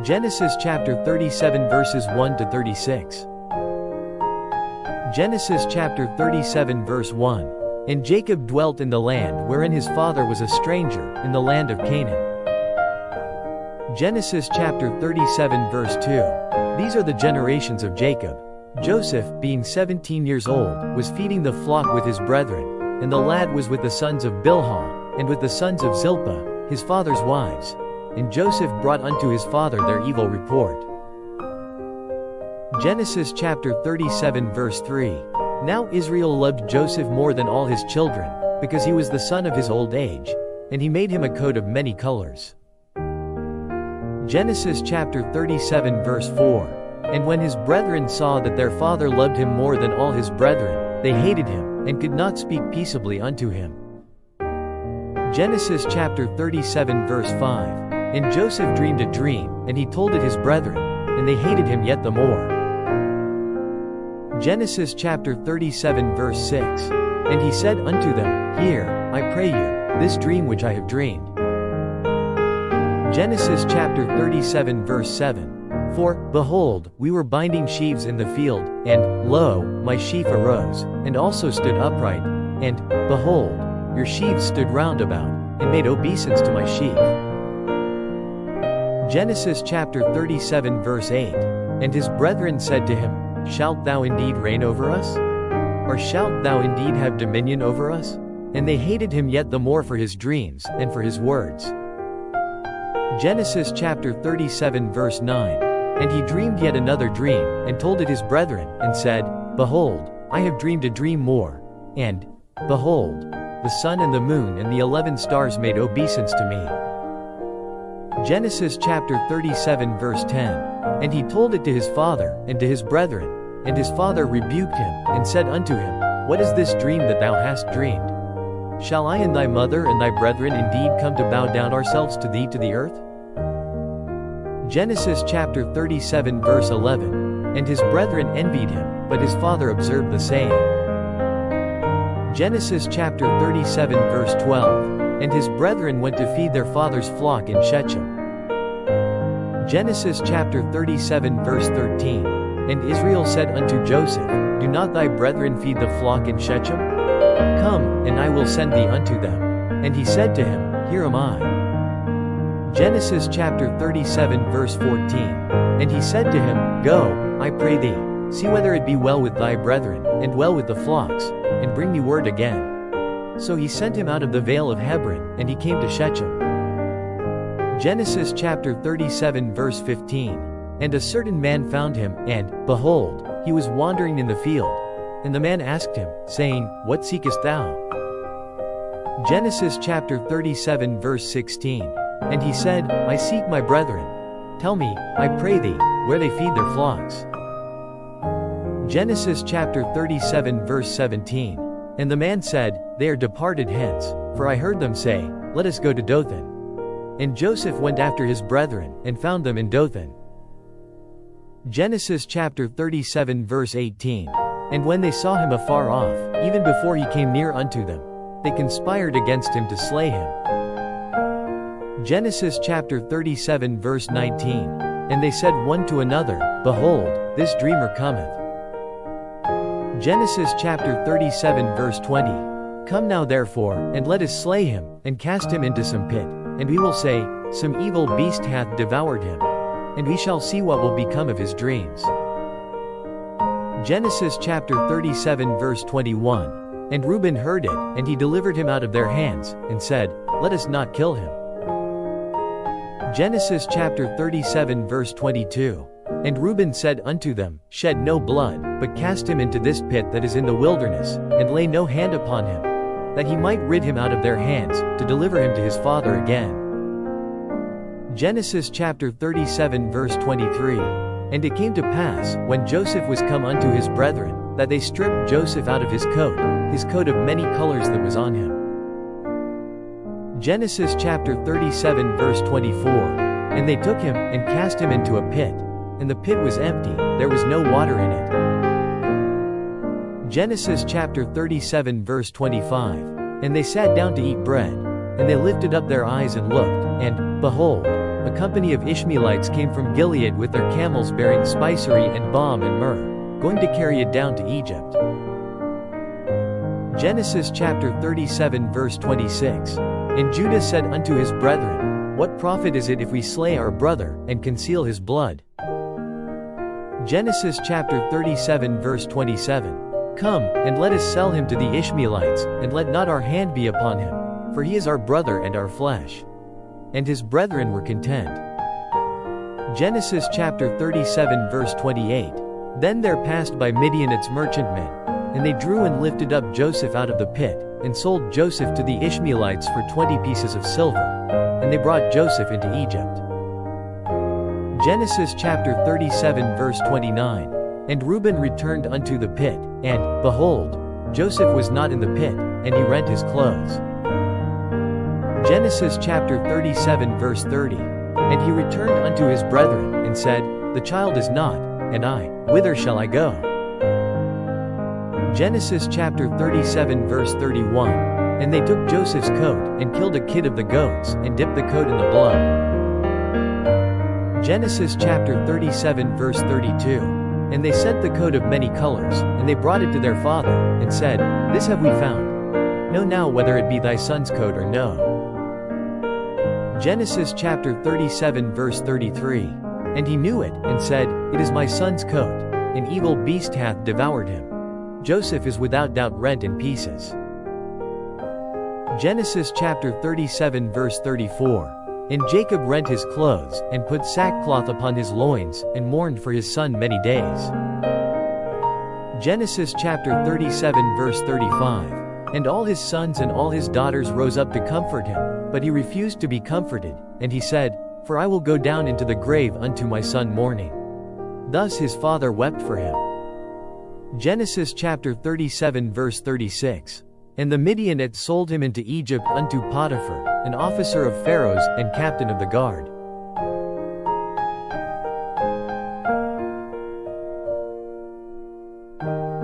Genesis chapter 37 verses 1 to 36. Genesis chapter 37 verse 1. And Jacob dwelt in the land wherein his father was a stranger, in the land of Canaan. Genesis chapter 37 verse 2. These are the generations of Jacob. Joseph, being 17 years old, was feeding the flock with his brethren, and the lad was with the sons of Bilhah, and with the sons of Zilpah, his father's wives. And Joseph brought unto his father their evil report. Genesis chapter 37 verse 3. Now Israel loved Joseph more than all his children, because he was the son of his old age, and he made him a coat of many colors. Genesis chapter 37 verse 4. And when his brethren saw that their father loved him more than all his brethren, they hated him, and could not speak peaceably unto him. Genesis chapter 37 verse 5. And Joseph dreamed a dream, and he told it his brethren, and they hated him yet the more. Genesis chapter 37 verse 6. And he said unto them, Hear, I pray you, this dream which I have dreamed. Genesis chapter 37 verse 7. For, behold, we were binding sheaves in the field, and, lo, my sheaf arose, and also stood upright, and, behold, your sheaves stood round about, and made obeisance to my sheaf. Genesis chapter 37 verse 8. And his brethren said to him, Shalt thou indeed reign over us? Or shalt thou indeed have dominion over us? And they hated him yet the more for his dreams, and for his words. Genesis chapter 37 verse 9. And he dreamed yet another dream, and told it his brethren, and said, Behold, I have dreamed a dream more. And, behold, the sun and the moon and the 11 stars made obeisance to me. Genesis chapter 37 verse 10. And he told it to his father, and to his brethren. And his father rebuked him, and said unto him, What is this dream that thou hast dreamed? Shall I and thy mother and thy brethren indeed come to bow down ourselves to thee to the earth? Genesis chapter 37 verse 11. And his brethren envied him, but his father observed the saying. Genesis chapter 37 verse 12. And his brethren went to feed their father's flock in Shechem. Genesis chapter 37 verse 13. And Israel said unto Joseph, Do not thy brethren feed the flock in Shechem? Come, and I will send thee unto them. And he said to him, Here am I. Genesis chapter 37 verse 14. And he said to him, Go, I pray thee, see whether it be well with thy brethren, and well with the flocks, and bring me word again. So he sent him out of the vale of Hebron, and he came to Shechem. Genesis chapter 37 verse 15. And a certain man found him, and, behold, he was wandering in the field. And the man asked him, saying, What seekest thou? Genesis chapter 37 verse 16. And he said, I seek my brethren. Tell me, I pray thee, where they feed their flocks. Genesis chapter 37 verse 17. And the man said, They are departed hence, for I heard them say, Let us go to Dothan. And Joseph went after his brethren, and found them in Dothan. Genesis chapter 37 verse 18. And when they saw him afar off, even before he came near unto them, they conspired against him to slay him. Genesis chapter 37 verse 19. And they said one to another, Behold, this dreamer cometh. Genesis chapter 37 verse 20. Come now therefore, and let us slay him, and cast him into some pit, and we will say, Some evil beast hath devoured him. And we shall see what will become of his dreams. Genesis chapter 37 verse 21. And Reuben heard it, and he delivered him out of their hands, and said, Let us not kill him. Genesis chapter 37 verse 22. And Reuben said unto them, Shed no blood, but cast him into this pit that is in the wilderness, and lay no hand upon him, that he might rid him out of their hands, to deliver him to his father again. Genesis chapter 37 verse 23. And it came to pass, when Joseph was come unto his brethren, that they stripped Joseph out of his coat of many colors that was on him. Genesis chapter 37 verse 24. And they took him, and cast him into a pit, and the pit was empty, there was no water in it. Genesis chapter 37 verse 25. And they sat down to eat bread. And they lifted up their eyes and looked, and, behold, a company of Ishmaelites came from Gilead with their camels bearing spicery and balm and myrrh, going to carry it down to Egypt. Genesis chapter 37 verse 26. And Judah said unto his brethren, What profit is it if we slay our brother, and conceal his blood? Genesis chapter 37 verse 27. Come, and let us sell him to the Ishmaelites, and let not our hand be upon him, for he is our brother and our flesh. And his brethren were content. Genesis chapter 37 verse 28. Then there passed by Midianites merchantmen, and they drew and lifted up Joseph out of the pit, and sold Joseph to the Ishmaelites for 20 pieces of silver. And they brought Joseph into Egypt. Genesis chapter 37 verse 29. And Reuben returned unto the pit, and, behold, Joseph was not in the pit, and he rent his clothes. Genesis chapter 37 verse 30. And he returned unto his brethren, and said, The child is not, and I, whither shall I go? Genesis chapter 37 verse 31. And they took Joseph's coat, and killed a kid of the goats, and dipped the coat in the blood. Genesis chapter 37 verse 32. And they sent the coat of many colors, and they brought it to their father, and said, This have we found. Know now whether it be thy son's coat or no. Genesis chapter 37 verse 33. And he knew it, and said, It is my son's coat. An evil beast hath devoured him. Joseph is without doubt rent in pieces. Genesis chapter 37 verse 34. And Jacob rent his clothes, and put sackcloth upon his loins, and mourned for his son many days. Genesis chapter 37 verse 35. And all his sons and all his daughters rose up to comfort him, but he refused to be comforted, and he said, For I will go down into the grave unto my son mourning. Thus his father wept for him. Genesis chapter 37 verse 36. And the Midianites sold him into Egypt unto Potiphar, an officer of Pharaoh's, and captain of the guard.